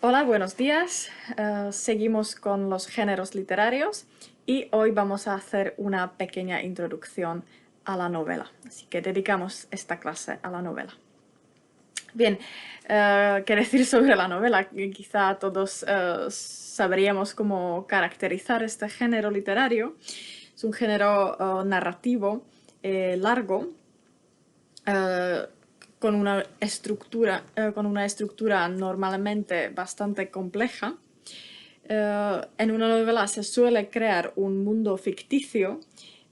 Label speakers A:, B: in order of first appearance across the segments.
A: Hola, buenos días. Seguimos con los géneros literarios y hoy vamos a hacer una pequeña introducción a la novela. Así que dedicamos esta clase a la novela. Bien, ¿qué decir sobre la novela? Quizá todos sabríamos cómo caracterizar este género literario. Es un género narrativo largo, eh, con una estructura normalmente bastante compleja. En una novela se suele crear un mundo ficticio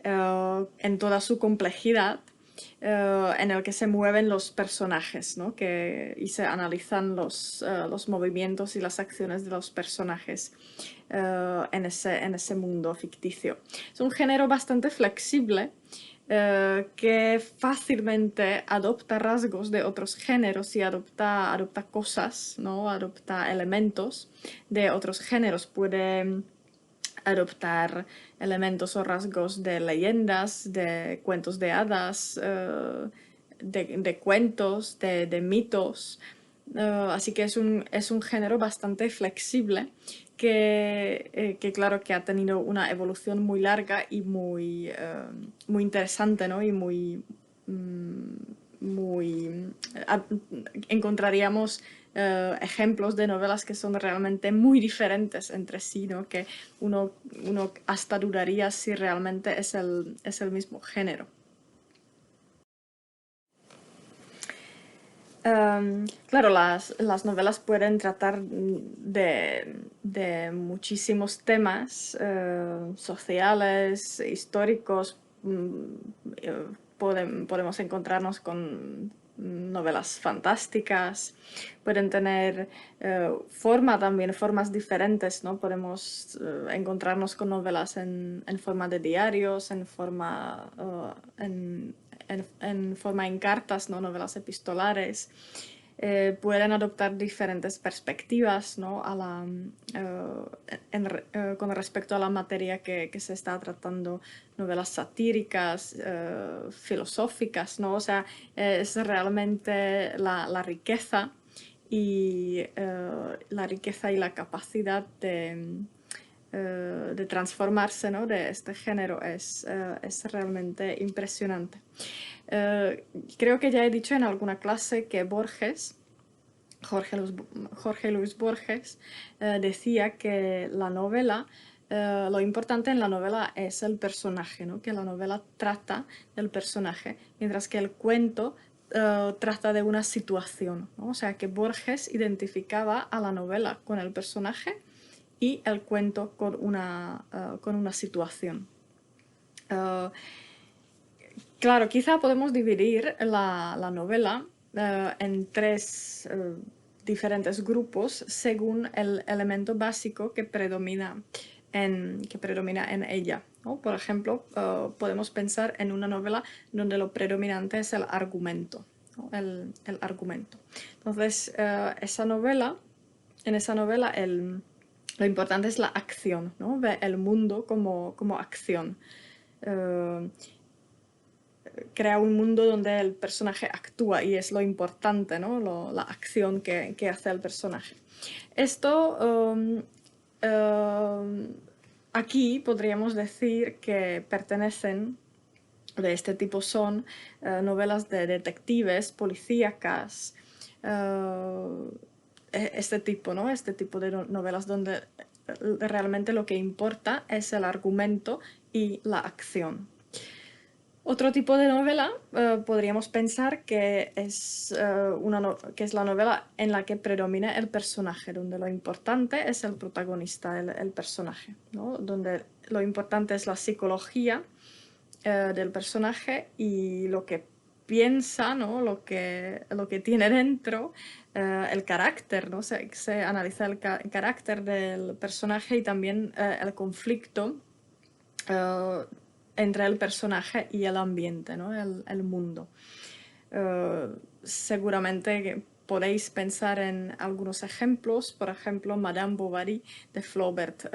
A: en toda su complejidad, en el que se mueven los personajes, ¿no? Y se analizan los movimientos y las acciones de los personajes en ese mundo ficticio. Es un género bastante flexible, que fácilmente adopta rasgos de otros géneros y adopta cosas, ¿no? Adopta elementos de otros géneros. Puede adoptar elementos o rasgos de leyendas, de cuentos de hadas, de cuentos, de mitos. Así que es un género bastante flexible que claro que ha tenido una evolución muy larga y muy interesante, ¿no? Y muy encontraríamos ejemplos de novelas que son realmente muy diferentes entre sí, ¿no? Que uno hasta dudaría si realmente es el mismo género. Claro, las novelas pueden tratar de muchísimos temas sociales, históricos. Podemos encontrarnos con novelas fantásticas, pueden tener formas diferentes, ¿no? Podemos encontrarnos con novelas en forma de diarios, en forma en cartas, ¿no? Novelas epistolares. Pueden adoptar diferentes perspectivas, ¿no? Con respecto a la materia que se está tratando, novelas satíricas, filosóficas, ¿no? O sea, es realmente la riqueza y la capacidad de transformarse, ¿no? De este género es realmente impresionante. Creo que ya he dicho en alguna clase que Jorge Luis Borges, decía que la novela, lo importante en la novela es el personaje, ¿no? Que la novela trata del personaje, mientras que el cuento trata de una situación, ¿no? O sea, que Borges identificaba a la novela con el personaje y el cuento con una situación. Claro, quizá podemos dividir la novela en tres diferentes grupos según el elemento básico que predomina en ella, ¿no? Por ejemplo, podemos pensar en una novela donde lo predominante es el argumento, ¿no? El argumento. Entonces, en esa novela lo importante es la acción, ¿no? Ve el mundo como acción. Eh, Crea un mundo donde el personaje actúa y es lo importante, ¿no? La acción que hace el personaje. Esto, aquí podríamos decir que pertenecen, de este tipo son novelas de detectives, policíacas, este tipo, ¿no? Este tipo de novelas donde realmente lo que importa es el argumento y la acción. Otro tipo de novela podríamos pensar que que es la novela en la que predomina el personaje, donde lo importante es el protagonista, el personaje, ¿no? Donde lo importante es la psicología del personaje y lo que piensa, ¿no? Lo que tiene dentro, el carácter, ¿no? Se analiza el carácter del personaje y también el conflicto eh, entre el personaje y el ambiente, ¿no? El mundo. Seguramente podéis pensar en algunos ejemplos, por ejemplo, Madame Bovary de Flaubert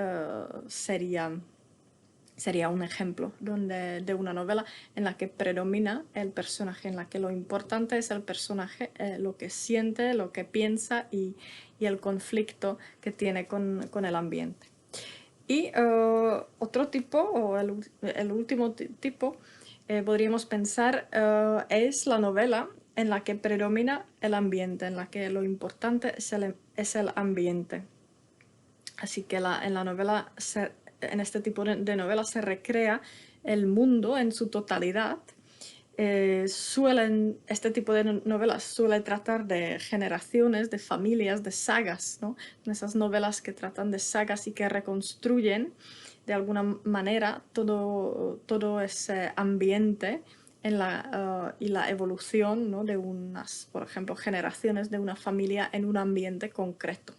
A: sería un ejemplo de una novela en la que predomina el personaje, en la que lo importante es el personaje, lo que siente, lo que piensa y el conflicto que tiene con el ambiente. Y otro tipo, o el último tipo, podríamos pensar, es la novela en la que predomina el ambiente, en la que lo importante es el ambiente. Así que en la novela, en este tipo de novela se recrea el mundo en su totalidad. Este tipo de novelas suele tratar de generaciones, de familias, de sagas, ¿no? Esas novelas que tratan de sagas y que reconstruyen de alguna manera todo ese ambiente y la evolución, ¿no? De unas, por ejemplo, generaciones de una familia en un ambiente concreto.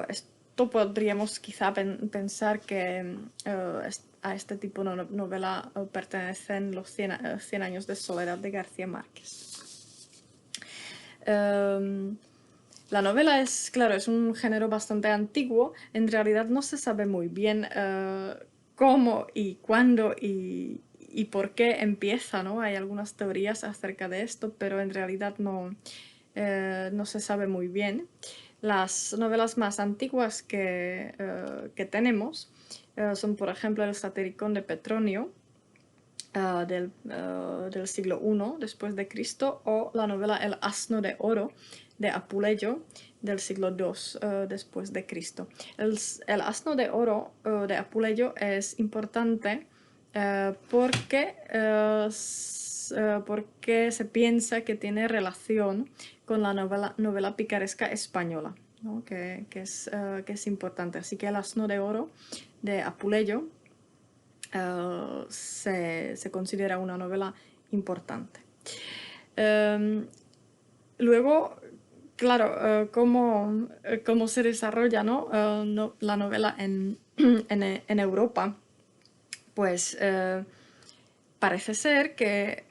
A: Esto podríamos quizá pensar que a este tipo de novela pertenecen los 100 años de soledad de García Márquez. La novela es, claro, es un género bastante antiguo. En realidad no se sabe muy bien cómo y cuándo y por qué empieza, ¿no? Hay algunas teorías acerca de esto, pero en realidad no se sabe muy bien. Las novelas más antiguas que tenemos son, por ejemplo, el Satiricón de Petronio, del siglo I después de Cristo, o la novela El asno de oro de Apuleyo del siglo II después de Cristo. El asno de oro de Apuleyo es importante porque se piensa que tiene relación con la novela picaresca española, ¿no? que es importante. Así que el asno de oro de Apuleyo se considera una novela importante. Luego, claro, cómo se desarrolla, ¿no? La novela en Europa, pues parece ser que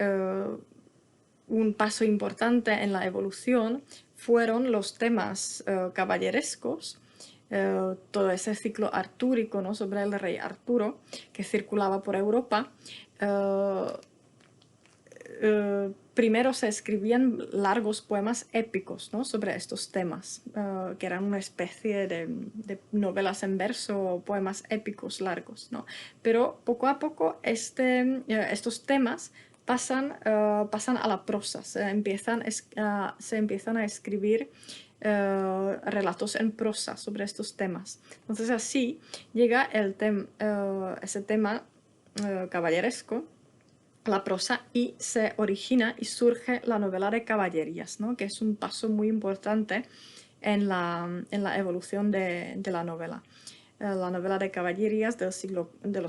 A: un paso importante en la evolución fueron los temas caballerescos, todo ese ciclo artúrico, ¿no? Sobre el rey Arturo que circulaba por Europa. Primero se escribían largos poemas épicos, ¿no? Sobre estos temas, que eran una especie de novelas en verso o poemas épicos largos, ¿no? Pero poco a poco estos temas pasan a la prosa, se empiezan a escribir relatos en prosa sobre estos temas. Entonces así llega ese tema caballeresco, la prosa, y se origina y surge la novela de caballerías, ¿no? Que es un paso muy importante en la evolución de la novela. La novela de caballerías de los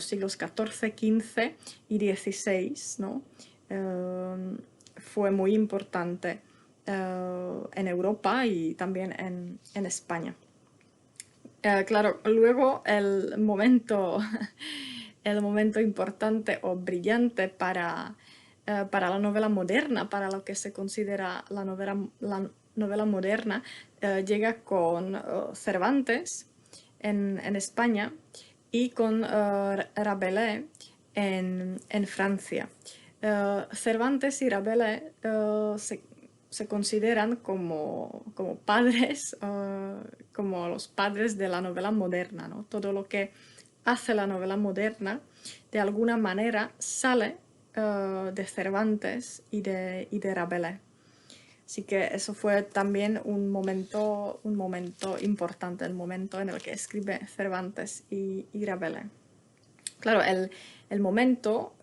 A: siglos XIV, XV y XVI, ¿no? Fue muy importante en Europa y también en España. Claro, luego el momento importante o brillante para la novela moderna, para lo que se considera la novela moderna, llega con Cervantes en España y con Rabelais en Francia. Cervantes y Rabelais se consideran como padres, como los padres de la novela moderna, ¿no? Todo lo que hace la novela moderna, de alguna manera, sale de Cervantes y de Rabelais. Así que eso fue también un momento importante, el momento en el que escribe Cervantes y Rabelais. Claro, el momento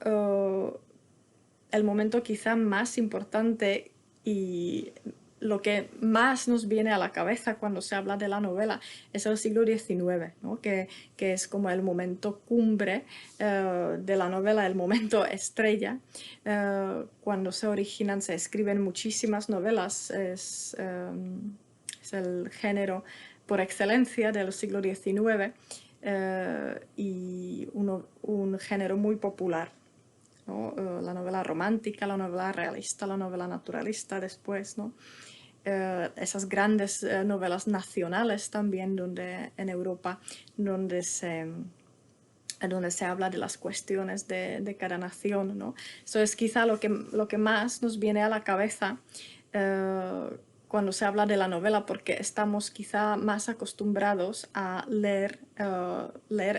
A: quizá más importante y lo que más nos viene a la cabeza cuando se habla de la novela es el siglo XIX, ¿no? que es como el momento cumbre de la novela, el momento estrella, cuando se escriben muchísimas novelas, es el género por excelencia del siglo XIX y un género muy popular, ¿no? La novela romántica, la novela realista, la novela naturalista después, ¿no? Esas grandes novelas nacionales también en Europa, donde donde se habla de las cuestiones de cada nación, ¿no? Eso es quizá lo que más nos viene a la cabeza cuando se habla de la novela, porque estamos quizá más acostumbrados a leer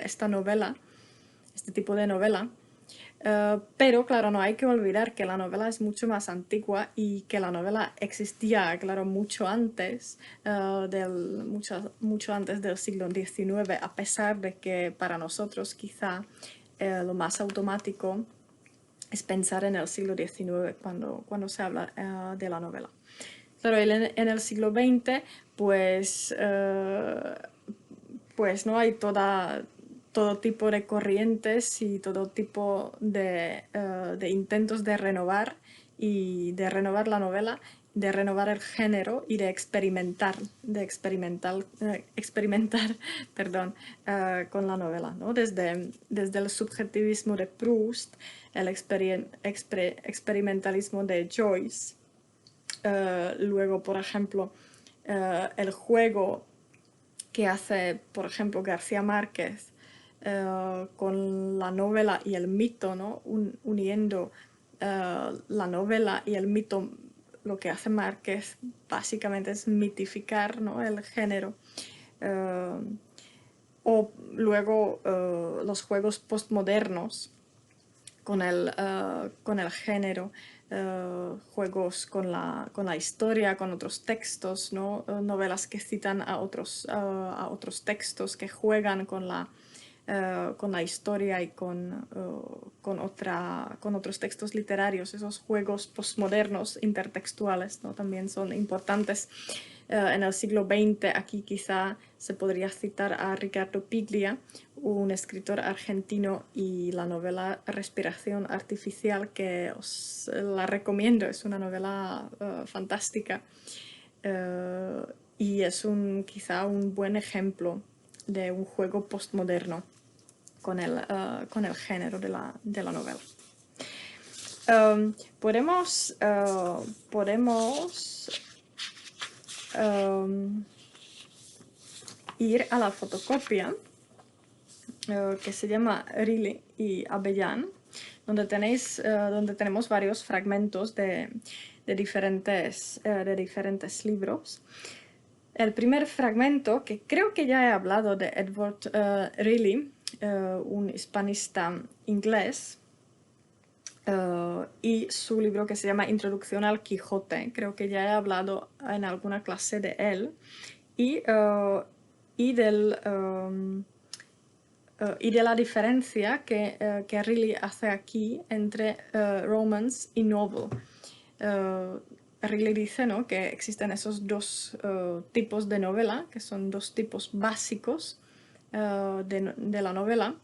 A: esta novela, este tipo de novela. Pero claro, no hay que olvidar que la novela es mucho más antigua y que la novela existía, claro, mucho antes del siglo XIX, a pesar de que para nosotros quizá lo más automático es pensar en el siglo XIX cuando se habla de la novela. Claro, en el siglo XX, pues no hay todo tipo de corrientes y todo tipo de intentos de renovar la novela, de renovar el género y de experimentar perdón, con la novela, ¿no? Desde el subjetivismo de Proust, el experimentalismo de Joyce, luego, por ejemplo, el juego que hace, por ejemplo, García Márquez con la novela y el mito, ¿no? Uniendo la novela y el mito, lo que hace Márquez básicamente es mitificar, ¿no? El género. O luego los juegos postmodernos con el género, juegos con la historia, con otros textos, ¿no? Novelas que citan a otros textos, que juegan con la historia y con otros textos literarios. Esos juegos postmodernos intertextuales, ¿no? También son importantes. En el siglo XX aquí quizá se podría citar a Ricardo Piglia, un escritor argentino, y la novela Respiración Artificial, que os la recomiendo. Es una novela fantástica y es quizá un buen ejemplo de un juego postmoderno con el género de la novela. Podemos ir a la fotocopia que se llama Riley y Abellán, donde tenemos varios fragmentos de diferentes libros. El primer fragmento, que creo que ya he hablado de Edward Riley, un hispanista inglés, y su libro que se llama Introducción al Quijote. Creo que ya he hablado en alguna clase de él. Y de la diferencia que Riley hace aquí entre romance y novel. Riley dice, ¿no?, que existen esos dos tipos de novela, que son dos tipos básicos de la novela,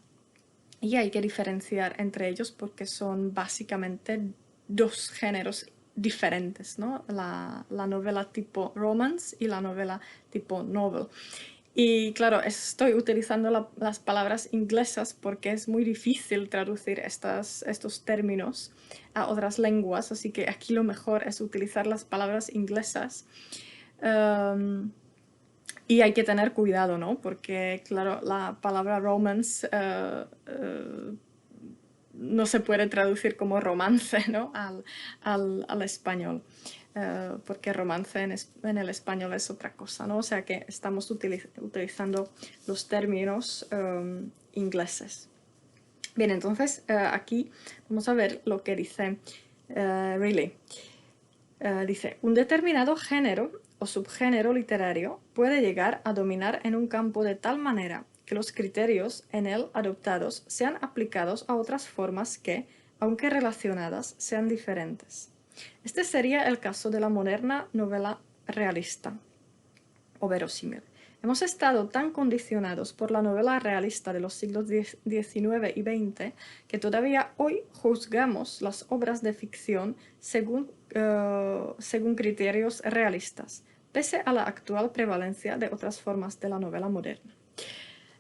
A: y hay que diferenciar entre ellos porque son básicamente dos géneros diferentes, ¿no? La novela tipo romance y la novela tipo novel. Y claro, estoy utilizando las palabras inglesas porque es muy difícil traducir estos términos a otras lenguas, así que aquí lo mejor es utilizar las palabras inglesas. Y hay que tener cuidado, ¿no? Porque, claro, la palabra romance no se puede traducir como romance, ¿no?, al español. Porque romance en el español es otra cosa, ¿no? O sea que estamos utilizando los términos ingleses. Bien, entonces aquí vamos a ver lo que dice Riley. Dice, un determinado género o subgénero literario puede llegar a dominar en un campo de tal manera que los criterios en él adoptados sean aplicados a otras formas que, aunque relacionadas, sean diferentes. Este sería el caso de la moderna novela realista o verosímil. Hemos estado tan condicionados por la novela realista de los siglos XIX y XX que todavía hoy juzgamos las obras de ficción según criterios realistas, pese a la actual prevalencia de otras formas de la novela moderna.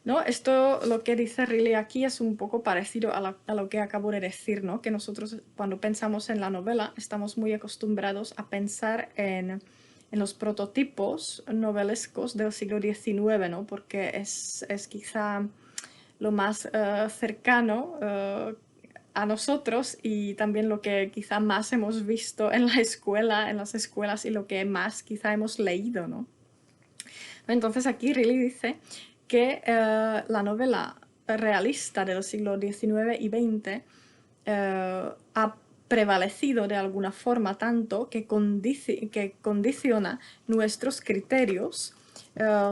A: ¿No? Esto, lo que dice Riley aquí, es un poco parecido a lo que acabo de decir, ¿no? Que nosotros, cuando pensamos en la novela, estamos muy acostumbrados a pensar en los prototipos novelescos del siglo XIX, ¿no? Porque es quizá lo más cercano a nosotros y también lo que quizá más hemos visto en la escuela, en las escuelas y lo que más quizá hemos leído, ¿no? Entonces aquí Riley dice que la novela realista de los siglos XIX y XX ha prevalecido de alguna forma tanto que condiciona nuestros criterios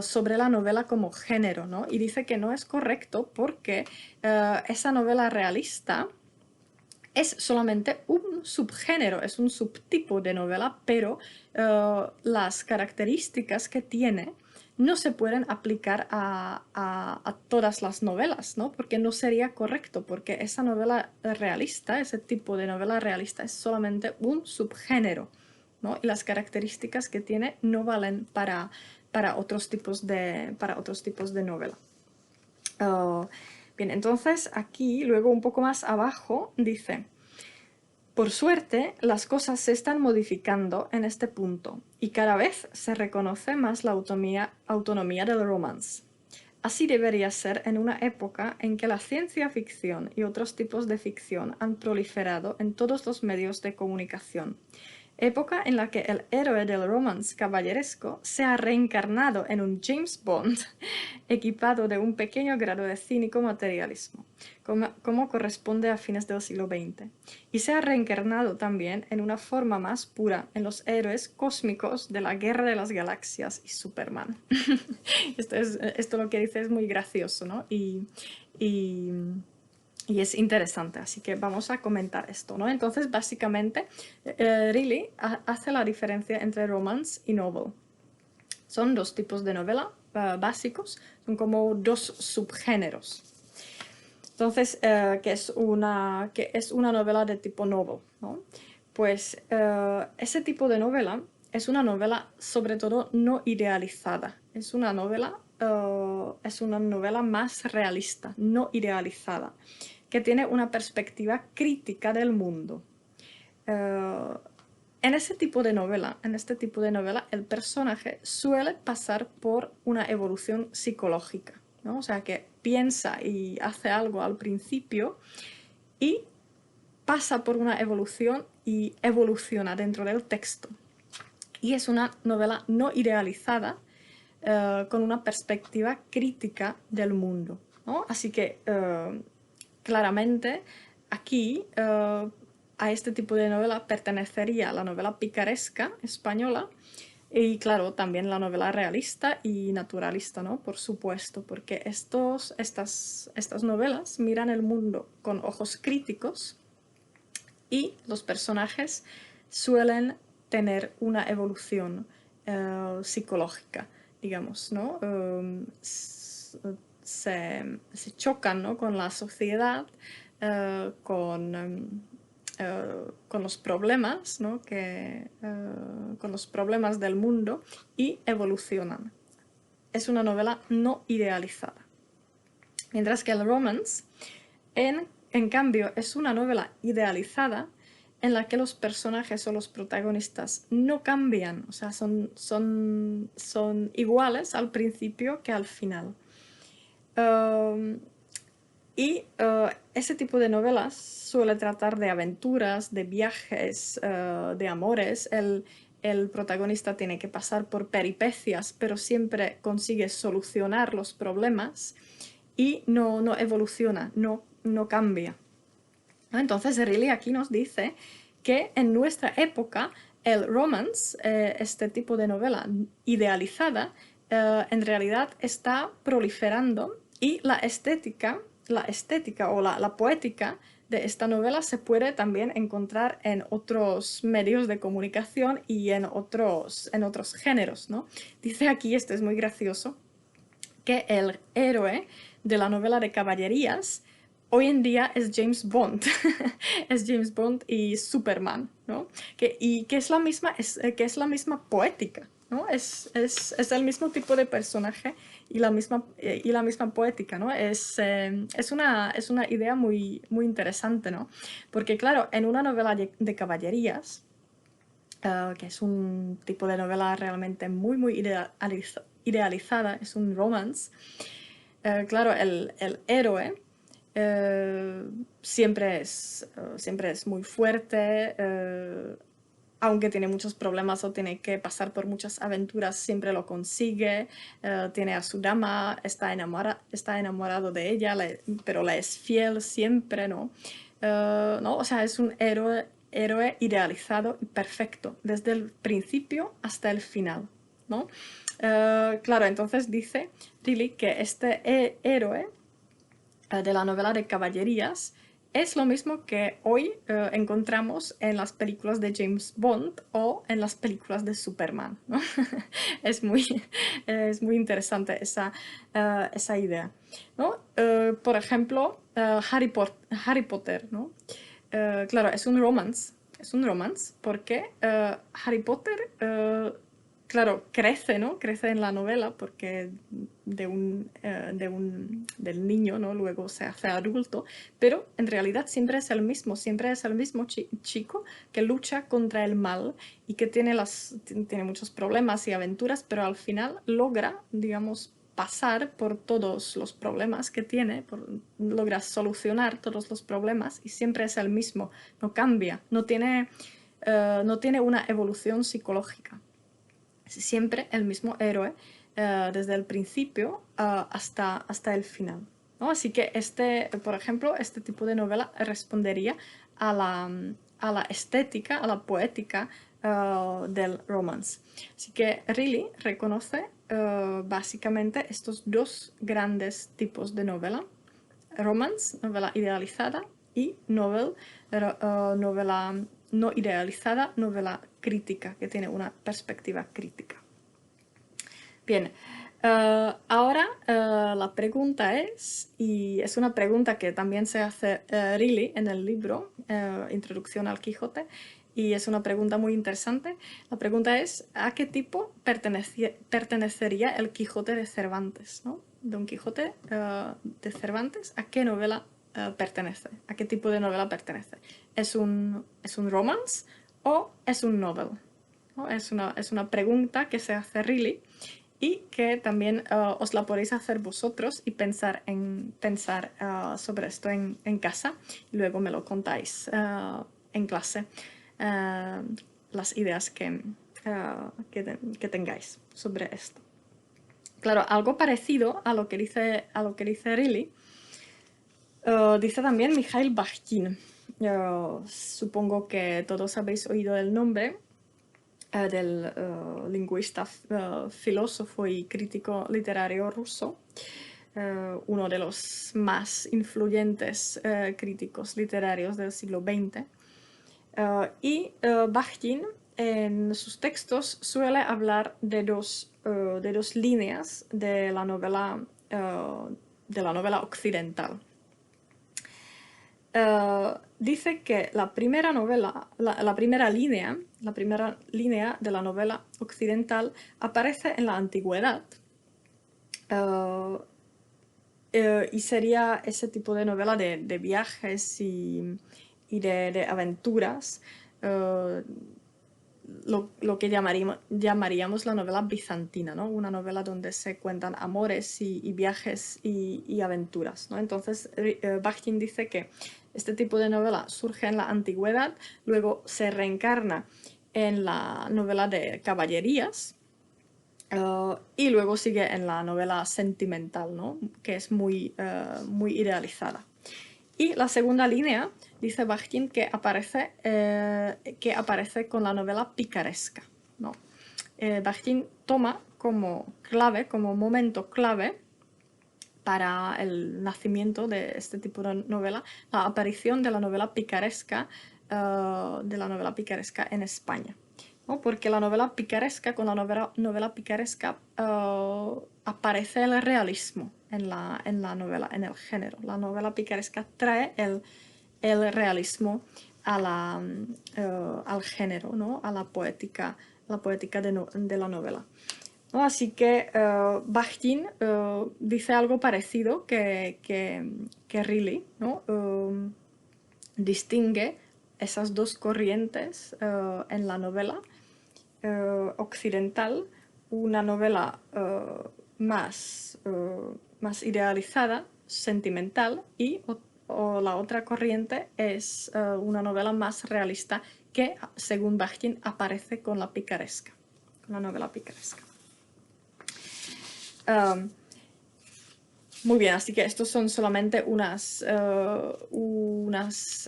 A: sobre la novela como género, ¿no? Y dice que no es correcto porque esa novela realista es solamente un subgénero, es un subtipo de novela, pero las características que tiene no se pueden aplicar a todas las novelas, ¿no? Porque no sería correcto, porque esa novela realista, ese tipo de novela realista es solamente un subgénero, ¿no? Y las características que tiene no valen para otros tipos de novela. Bien, entonces aquí, luego un poco más abajo, dice: por suerte, las cosas se están modificando en este punto y cada vez se reconoce más la autonomía del romance. Así debería ser en una época en que la ciencia ficción y otros tipos de ficción han proliferado en todos los medios de comunicación. Época en la que el héroe del romance caballeresco se ha reencarnado en un James Bond equipado de un pequeño grado de cínico materialismo, como corresponde a fines del siglo XX, y se ha reencarnado también en una forma más pura en los héroes cósmicos de la Guerra de las Galaxias y Superman. Esto lo que dice es muy gracioso, ¿no? Y es interesante, así que vamos a comentar esto, ¿no? Entonces, básicamente, Riley hace la diferencia entre romance y novel. Son dos tipos de novela básicos, son como dos subgéneros. Entonces, ¿qué es una novela de tipo novel, ¿no? Pues ese tipo de novela es una novela sobre todo no idealizada. Es una novela más realista, no idealizada, que tiene una perspectiva crítica del mundo. En este tipo de novela, el personaje suele pasar por una evolución psicológica, ¿no? O sea, que piensa y hace algo al principio y pasa por una evolución y evoluciona dentro del texto. Y es una novela no idealizada, con una perspectiva crítica del mundo, ¿no? Así que, claramente, aquí a este tipo de novela pertenecería la novela picaresca española y, claro, también la novela realista y naturalista, ¿no? Por supuesto, porque estas novelas miran el mundo con ojos críticos y los personajes suelen tener una evolución psicológica, digamos, ¿no? Se chocan, ¿no? Con la sociedad, con los problemas, ¿no? Con los problemas del mundo y evolucionan. Es una novela no idealizada. Mientras que el romance, en cambio, es una novela idealizada en la que los personajes o los protagonistas no cambian, o sea, son iguales al principio que al final. Ese tipo de novelas suele tratar de aventuras, de viajes, de amores. El protagonista tiene que pasar por peripecias, pero siempre consigue solucionar los problemas y no evoluciona, no cambia. Entonces Riley aquí nos dice que en nuestra época el romance, este tipo de novela idealizada, en realidad está proliferando y la estética o la poética de esta novela se puede también encontrar en otros medios de comunicación y en otros géneros, ¿no? Dice aquí, esto es muy gracioso, que el héroe de la novela de caballerías hoy en día es James Bond. Es James Bond y Superman, ¿no? Que es la misma poética, ¿no? Es el mismo tipo de personaje y la misma poética, ¿no? Es una idea muy, muy interesante, ¿no? Porque, claro, en una novela de caballerías, que es un tipo de novela realmente muy, muy idealizada, es un romance, claro, el héroe siempre es muy fuerte, aunque tiene muchos problemas o tiene que pasar por muchas aventuras, siempre lo consigue, tiene a su dama, está enamorado de ella, pero le es fiel siempre, ¿no? ¿No? O sea, es un héroe idealizado y perfecto, desde el principio hasta el final, ¿no? Claro, entonces dice Riley que este héroe de la novela de caballerías es lo mismo que hoy encontramos en las películas de James Bond o en las películas de Superman, ¿no? es, muy, es muy interesante esa idea, ¿no? Por ejemplo, Harry Potter, ¿no? Claro, es un romance porque Harry Potter claro, crece, ¿no? Crece en la novela porque del niño, ¿no? Luego se hace adulto, pero en realidad siempre es el mismo chico que lucha contra el mal y que tiene muchos problemas y aventuras, pero al final logra, digamos, pasar por todos los problemas que tiene, logra solucionar todos los problemas y siempre es el mismo, no cambia, no tiene una evolución psicológica. Siempre el mismo héroe desde el principio hasta el final, ¿no? Así que por ejemplo, este tipo de novela respondería a la estética, a la poética del romance. Así que Riley reconoce básicamente estos dos grandes tipos de novela: romance, novela idealizada, y novela no idealizada, novela crítica, que tiene una perspectiva crítica. Bien, ahora la pregunta y es una pregunta que también se hace Riley en el libro Introducción al Quijote, y es una pregunta muy interesante. La pregunta es: ¿a qué tipo pertenecería el Quijote de Cervantes, ¿no? Don Quijote de Cervantes, ¿a qué novela pertenece? ¿A qué tipo de novela pertenece? ¿Es un romance o es un novel? ¿No? Es una pregunta que se hace Riley y que también os la podéis hacer vosotros y pensar sobre esto en casa, y luego me lo contáis en clase, las ideas que tengáis sobre esto. Claro, algo parecido a lo que dice Riley, dice también Mikhail Bakhtin. Supongo que todos habéis oído el nombre del lingüista, filósofo y crítico literario ruso, uno de los más influyentes críticos literarios del siglo XX. Bakhtin en sus textos suele hablar de dos líneas de la novela occidental. Dice que la primera línea de la novela occidental aparece en la antigüedad, y sería ese tipo de novela de viajes y de aventuras, lo que llamaríamos la novela bizantina, ¿no? Una novela donde se cuentan amores y viajes y aventuras, ¿no? Entonces Bakhtin dice que este tipo de novela surge en la antigüedad, luego se reencarna en la novela de caballerías, y luego sigue en la novela sentimental, ¿no? Que es muy idealizada. Y la segunda línea, dice Bakhtin, que aparece con la novela picaresca, ¿no? Bakhtin toma como momento clave para el nacimiento de este tipo de novela, la aparición de la novela picaresca en España, ¿no? Porque con la novela picaresca aparece el realismo en la novela, en el género. La novela picaresca trae el realismo al género, ¿no? A la poética de la novela, ¿no? Así que Bakhtin dice algo parecido que Riley, ¿no? Distingue esas dos corrientes en la novela occidental, una novela más idealizada, sentimental, y o la otra corriente es una novela más realista que, según Bakhtin, aparece con la picaresca, con la novela picaresca. Muy bien, así que estos son solamente unas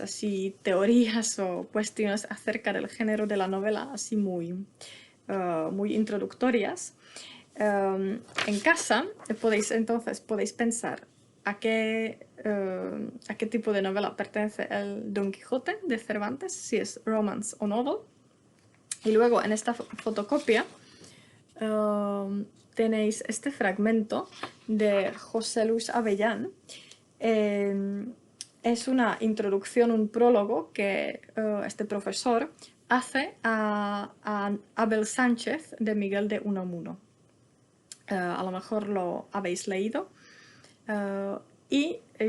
A: así, teorías o cuestiones acerca del género de la novela, así muy introductorias. En casa podéis pensar a qué tipo de novela pertenece el Don Quijote de Cervantes, si es romance o novel. Y luego en esta fotocopia tenéis este fragmento de José Luis Avellán. Es una introducción, un prólogo que este profesor hace a Abel Sánchez de Miguel de Unamuno. A lo mejor lo habéis leído.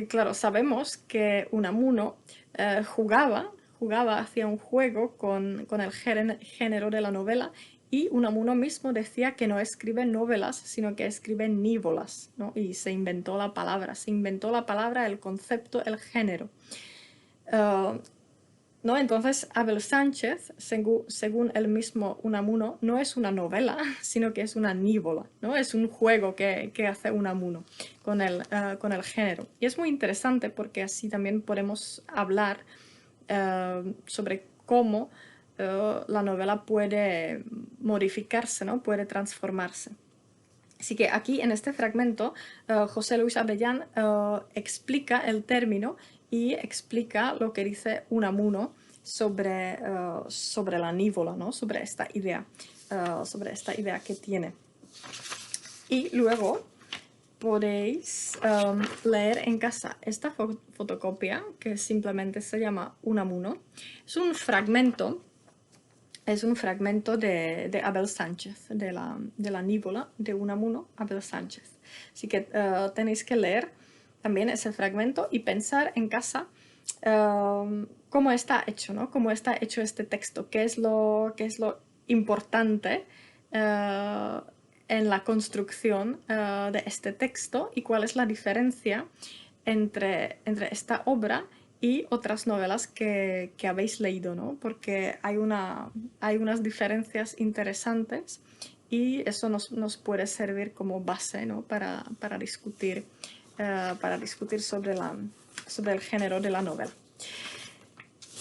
A: Claro, sabemos que Unamuno hacía un juego con el género de la novela, y Unamuno mismo decía que no escribe novelas, sino que escribe nívolas, ¿no? Y se inventó la palabra, el concepto, el género. ¿No? Entonces, Abel Sánchez, según el mismo Unamuno, no es una novela, sino que es una nívola, ¿no? Es un juego que hace Unamuno con el género. Y es muy interesante porque así también podemos hablar sobre cómo la novela puede modificarse, ¿no? Puede transformarse. Así que aquí en este fragmento José Luis Avellán explica el término y explica lo que dice Unamuno sobre la nívola, ¿no? Sobre esta idea que tiene. Y luego podéis leer en casa esta fotocopia, que simplemente se llama Unamuno. Es un fragmento de Abel Sánchez, de la nívola de Unamuno, Abel Sánchez. Así que tenéis que leer también ese fragmento y pensar en casa cómo está hecho, ¿no? Cómo está hecho este texto, qué es lo importante en la construcción de este texto, y cuál es la diferencia entre esta obra y otras novelas que habéis leído, ¿no? Porque hay unas diferencias interesantes, y eso nos puede servir como base, ¿no? para discutir sobre el género de la novela.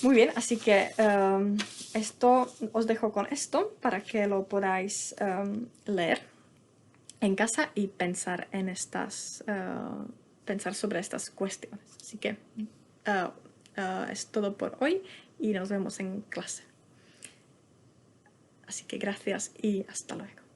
A: Muy bien, así que os dejo con esto para que lo podáis leer en casa y pensar sobre estas cuestiones. Así que es todo por hoy y nos vemos en clase. Así que gracias y hasta luego.